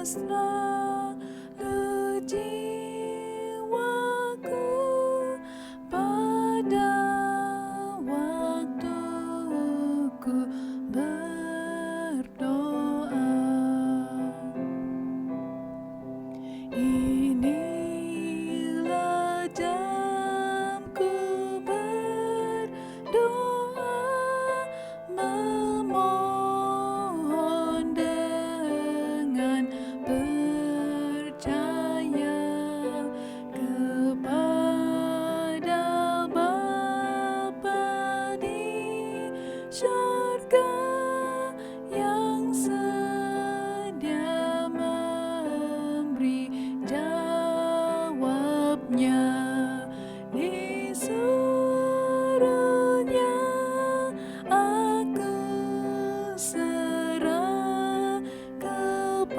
selalu jiwaku pada waktuku berdoa. Inilah jamku berdoa, memohon dengan percaya kepada Bapa di surga yang sedia memberi jawabnya. Disuruhnya aku serah kepadanya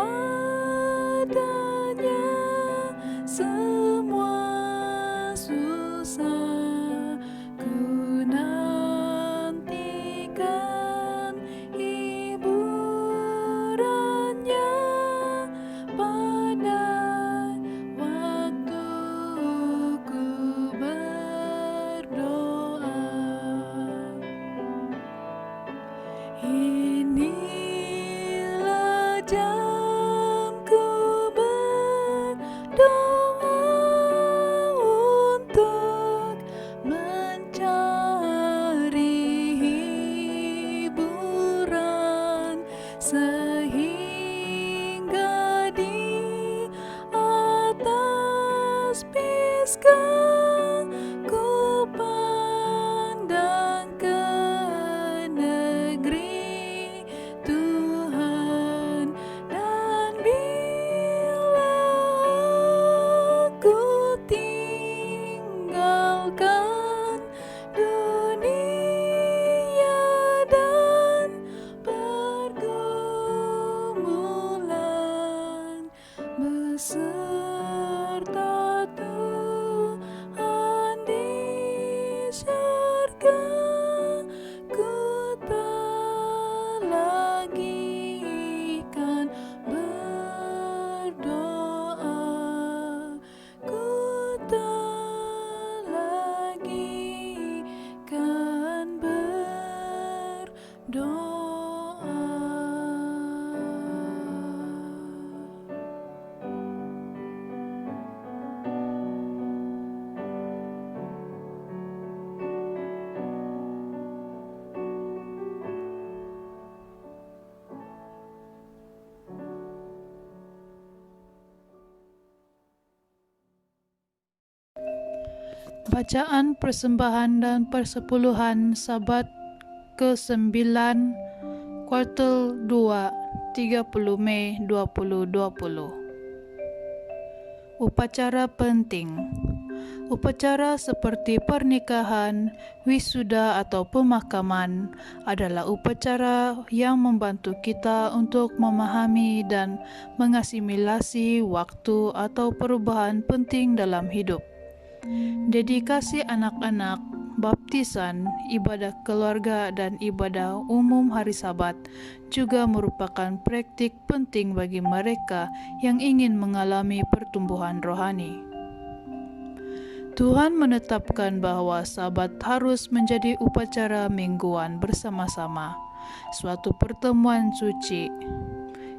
semua susah. Ku nantikan hiburannya pada waktuku berdoa. Inilah jamku berdoa untuk mencari hiburan, sehingga di atas pisgah ku pandang ke negeri Tuhan. Dan bila aku tinggalkan dunia dan pergumulan beserta Tuhan di surga, ku tak lagi kan berdoa. Ku tak lagi kan berdoa. Bacaan persembahan dan persepuluhan Sabat ke-9 kuartal 2 30 Mei 2020. Upacara penting. Upacara seperti pernikahan, wisuda atau pemakaman adalah upacara yang membantu kita untuk memahami dan mengasimilasi waktu atau perubahan penting dalam hidup. Dedikasi anak-anak, baptisan, ibadah keluarga, dan ibadah umum hari Sabat juga merupakan praktik penting bagi mereka yang ingin mengalami pertumbuhan rohani. Tuhan menetapkan bahwa Sabat harus menjadi upacara mingguan bersama-sama, suatu pertemuan suci,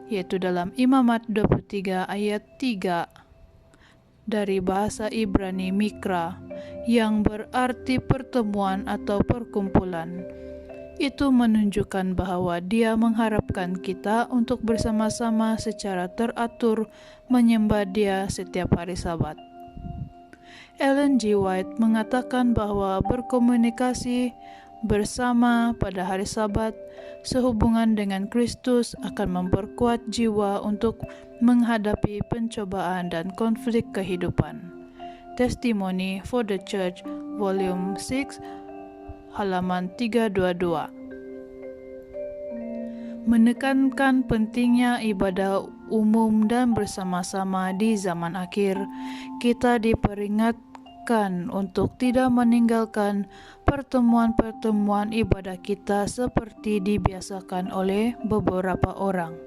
yaitu dalam Imamat 23 ayat 3 dari bahasa Ibrani Mikra, yang berarti pertemuan atau perkumpulan. Itu menunjukkan bahwa Dia mengharapkan kita untuk bersama-sama secara teratur menyembah Dia setiap hari Sabat. Ellen G. White mengatakan bahwa berkomunikasi bersama pada hari Sabat sehubungan dengan Kristus akan memperkuat jiwa untuk menghadapi pencobaan dan konflik kehidupan. Testimony for the Church, Volume 6, halaman 322. Menekankan pentingnya ibadah umum dan bersama-sama di zaman akhir, kita diingatkan untuk tidak meninggalkan pertemuan-pertemuan ibadah kita seperti dibiasakan oleh beberapa orang,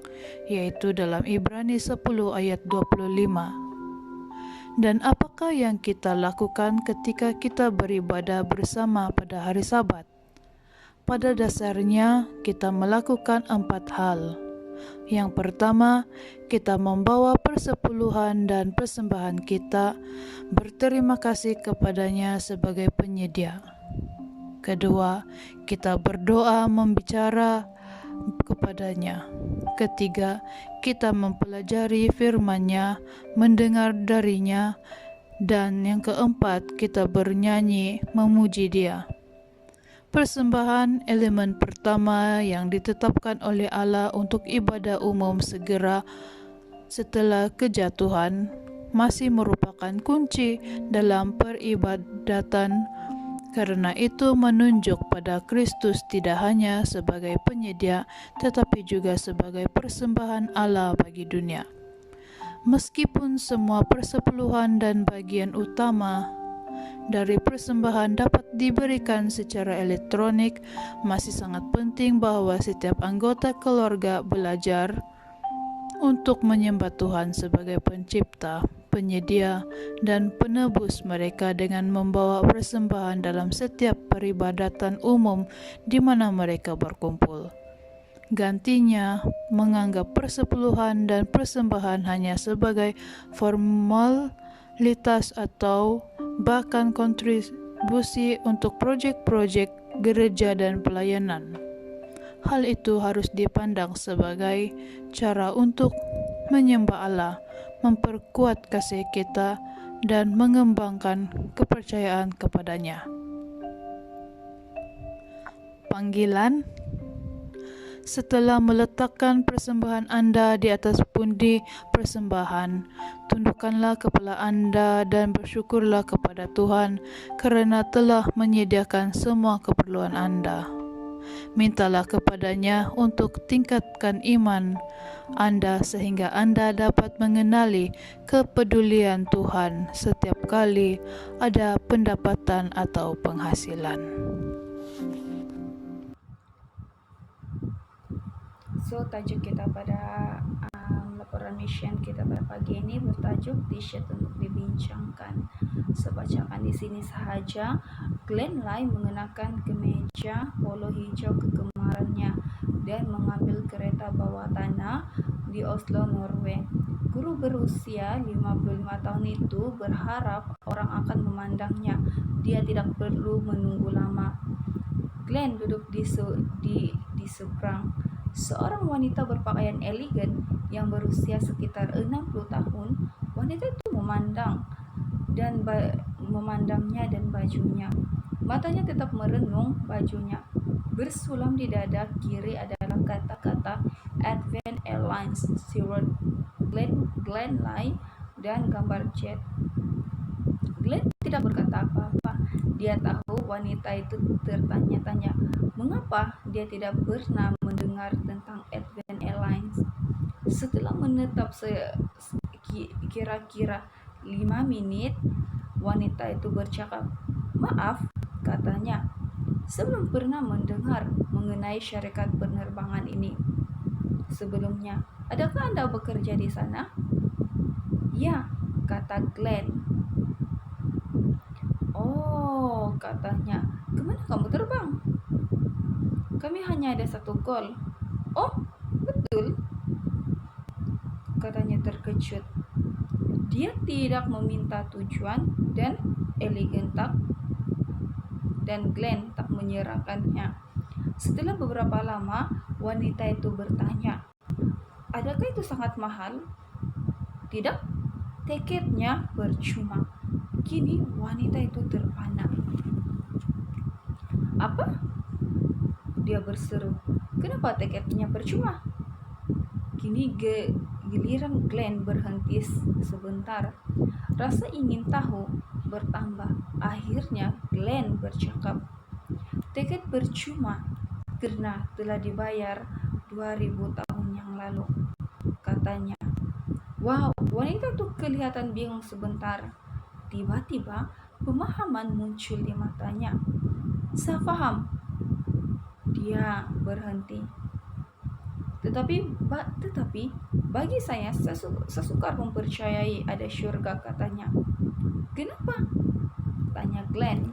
yaitu dalam Ibrani 10 ayat 25. Dan apakah yang kita lakukan ketika kita beribadah bersama pada hari Sabat? Pada dasarnya, kita melakukan 4 hal. Yang pertama, kita membawa persepuluhan dan persembahan kita, berterima kasih kepadanya sebagai penyedia. Kedua, kita berdoa membicara kepadanya. Ketiga, kita mempelajari firman-Nya, mendengar darinya. Dan yang keempat, kita bernyanyi memuji Dia. Persembahan elemen pertama yang ditetapkan oleh Allah untuk ibadah umum segera setelah kejatuhan masih merupakan kunci dalam peribadatan. Karena itu menunjuk pada Kristus tidak hanya sebagai penyedia tetapi juga sebagai persembahan Allah bagi dunia. Meskipun semua persepuluhan dan bagian utama dari persembahan dapat diberikan secara elektronik, masih sangat penting bahwa setiap anggota keluarga belajar untuk menyembah Tuhan sebagai pencipta, penyedia, dan penebus mereka dengan membawa persembahan dalam setiap peribadatan umum di mana mereka berkumpul. Gantinya, menganggap persepuluhan dan persembahan hanya sebagai formalitas atau bahkan kontribusi untuk proyek-proyek gereja dan pelayanan. Hal itu harus dipandang sebagai cara untuk menyembah Allah, memperkuat kasih kita, dan mengembangkan kepercayaan kepadanya. Panggilan. Setelah meletakkan persembahan Anda di atas pundi persembahan, tundukkanlah kepala Anda dan bersyukurlah kepada Tuhan kerana telah menyediakan semua keperluan Anda. Mintalah kepadanya untuk tingkatkan iman Anda sehingga Anda dapat mengenali kepedulian Tuhan setiap kali ada pendapatan atau penghasilan. So, tajuk kita pada laporan mission kita pada pagi ini bertajuk T-shirt untuk dibincangkan. So, bacakan di sini sahaja. Glenn Lai mengenakan kemeja polo hijau kegemarannya dan mengambil kereta bawah tanah di Oslo, Norway. Guru berusia 55 tahun itu berharap orang akan memandangnya. Dia tidak perlu menunggu lama. Glenn duduk di seberang. Seorang wanita berpakaian elegan yang berusia sekitar 60 tahun. Wanita itu memandangnya dan bajunya. Matanya tetap merenung bajunya. Bersulam di dada kiri adalah kata-kata Advent Airlines, Stewart Glenn Lai, dan gambar jet. Glenn tidak berkata apa-apa. Dia tahu wanita itu tertanya-tanya mengapa dia tidak pernah mendengar tentang Advent Airlines. Setelah menetap kira-kira 5 menit, wanita itu bercakap, "Maaf," katanya, "saya belum pernah mendengar mengenai syarikat penerbangan ini sebelumnya. Adakah Anda bekerja di sana?" "Ya," kata Glenn. "Oh," katanya, "kemana kamu terbang?" "Kami hanya ada satu gol." "Oh, betul?" katanya terkejut. Dia tidak meminta tujuan dan Glenn tak menyerahkannya. Setelah beberapa lama, wanita itu bertanya, "Adakah itu sangat mahal?" "Tidak, tiketnya percuma." Kini wanita itu terpana. "Apa?" dia berseru. "Kenapa tiketnya percuma?" Kini giliran Glenn berhenti sebentar. Rasa ingin tahu bertambah. Akhirnya Glenn bercakap, "Tiket percuma karena telah dibayar 2000 tahun yang lalu," katanya. Wow, wanita itu kelihatan bingung sebentar. Tiba-tiba Pemahaman muncul di matanya. Saya paham. Dia berhenti. Tetapi bagi saya sukar mempercayai ada syurga, katanya. Kenapa? Tanya Glenn.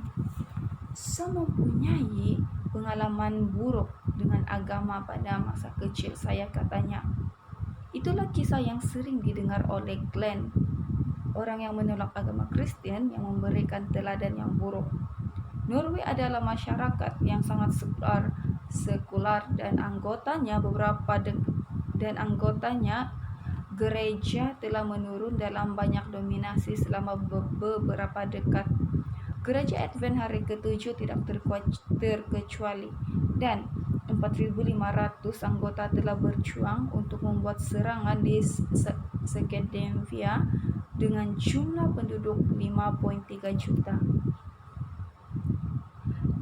Saya mempunyai pengalaman buruk dengan agama pada masa kecil saya, katanya. Itulah kisah yang sering didengar oleh Glenn, orang yang menolak agama Kristen yang memberikan teladan yang buruk. Norway adalah masyarakat yang sangat sekular dan anggotanya gereja telah menurun dalam banyak dominasi selama beberapa dekad. Gereja Advent Hari ke-7 tidak terkecuali, dan 4.500 anggota telah berjuang untuk membuat serangan di Skandinavia dengan jumlah penduduk 5,3 juta.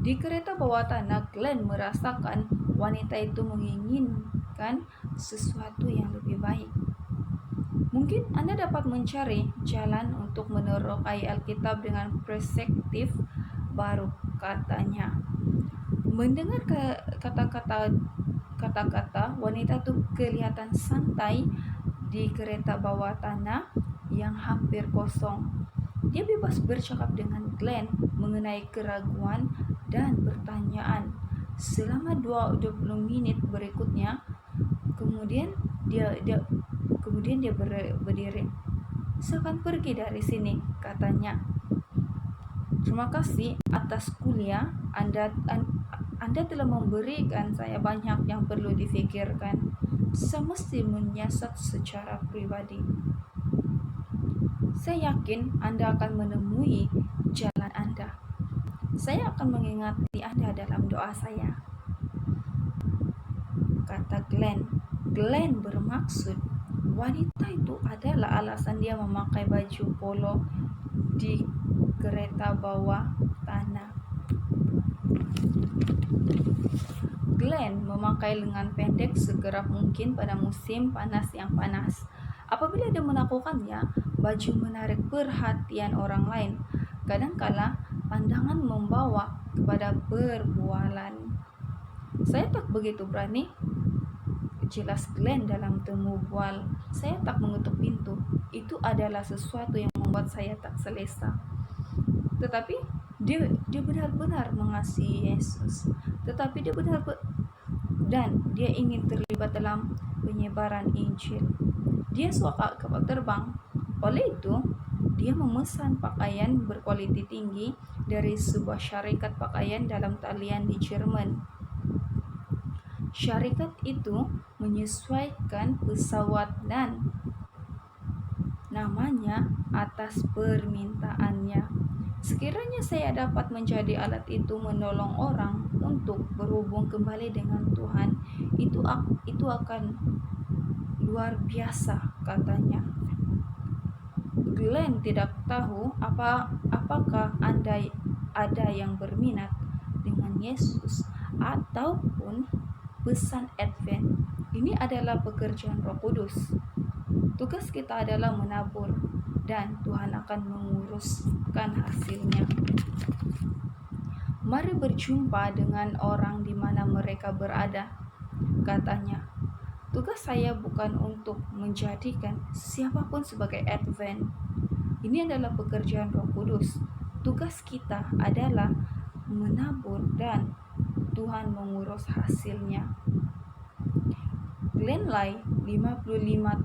Di kereta bawah tanah, Glenn merasakan wanita itu menginginkan sesuatu yang lebih baik. Mungkin Anda dapat mencari jalan untuk menerokai Alkitab dengan perspektif baru, katanya. Mendengar kata-kata wanita itu kelihatan santai di kereta bawah tanah yang hampir kosong. Dia bebas bercakap dengan Glenn mengenai keraguan dan pertanyaan selama 20 menit berikutnya. Kemudian dia berdiri. Saya akan pergi dari sini, katanya. Terima kasih atas kuliah Anda telah memberikan saya banyak yang perlu difikirkan. Saya mesti menyiasat secara pribadi. Saya yakin Anda akan menemui jalan Anda. Saya akan mengingati Anda dalam doa saya, kata Glenn. Glenn bermaksud wanita itu adalah alasan dia memakai baju polo di kereta bawah tanah. Glenn memakai lengan pendek sekerap mungkin pada musim panas yang panas. Apabila dia melakukannya, baju menarik perhatian orang lain. Kadangkala pandangan membawa kepada perbualan. Saya tak begitu berani, jelas Glenn dalam temu bual. Saya tak mengetuk pintu. Itu adalah sesuatu yang membuat saya tak selesa. Tetapi dia benar-benar mengasihi Yesus. Dan dia ingin terlibat dalam penyebaran Injil. Dia suka kapal terbang. Oleh itu, dia memesan pakaian berkualitas tinggi dari sebuah syarikat pakaian dalam talian di Jerman. Syarikat itu menyesuaikan pesawat dan namanya atas permintaannya. Sekiranya saya dapat menjadi alat itu menolong orang untuk berhubung kembali dengan Tuhan, itu akan luar biasa, katanya. Glenn tidak tahu apakah Anda ada yang berminat dengan Yesus ataupun pesan Advent. Ini adalah pekerjaan Roh Kudus. Tugas kita adalah menabur, dan Tuhan akan menguruskan hasilnya. Mari berjumpa dengan orang di mana mereka berada, katanya. Tugas saya bukan untuk menjadikan siapapun sebagai Advent. Ini adalah pekerjaan Roh Kudus. Tugas kita adalah menabur dan Tuhan mengurus hasilnya. Glenn Lai, 55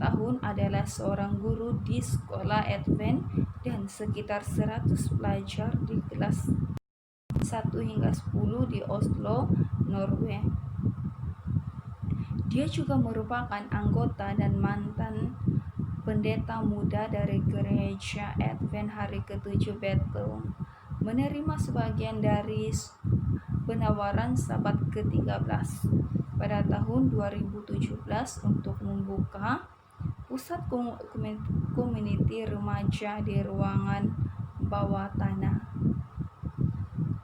tahun, adalah seorang guru di sekolah Advent dan sekitar 100 pelajar di kelas 1 hingga 10 di Oslo, Norway. Dia juga merupakan anggota dan mantan pendeta muda dari gereja Advent Hari ke-7 Bethel. Menerima sebagian dari penawaran Sabat ke-13 pada tahun 2017 untuk membuka pusat community remaja di ruangan bawah tanah.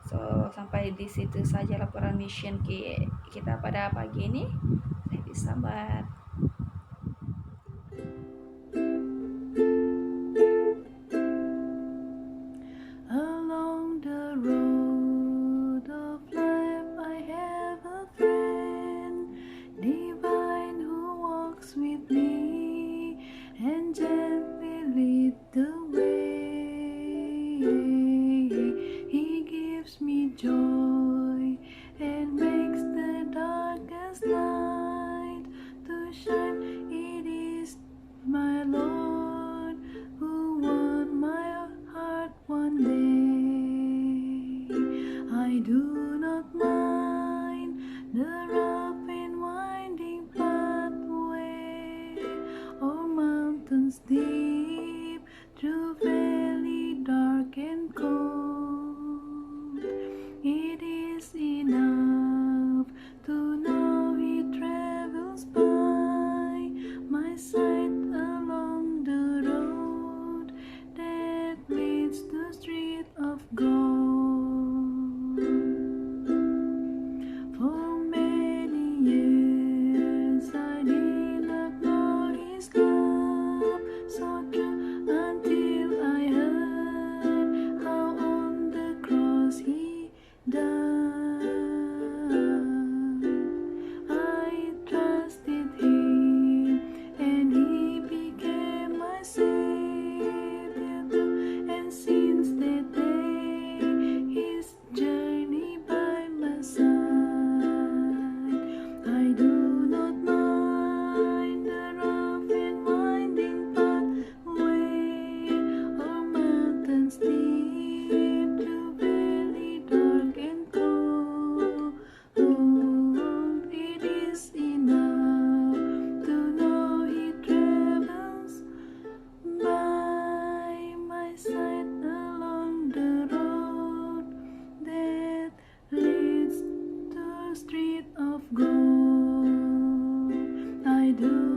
So, sampai di situ saja laporan mission kita pada pagi ini. Saya disabat. Allah the rough and winding pathway, o'er mountains deep, through valley dark and cold. It is enough to know he travels by my side along the road that leads to street of gold. For many years I did not know his love so true until I heard how on the cross he died. I trusted him and he became my Savior too. And since that day his journey by my side, I do not mind the rough and winding pathway, or mountains deep, through valley dark and cold. It is enough to know he travels by my side along the road that leads to a street of gold. I do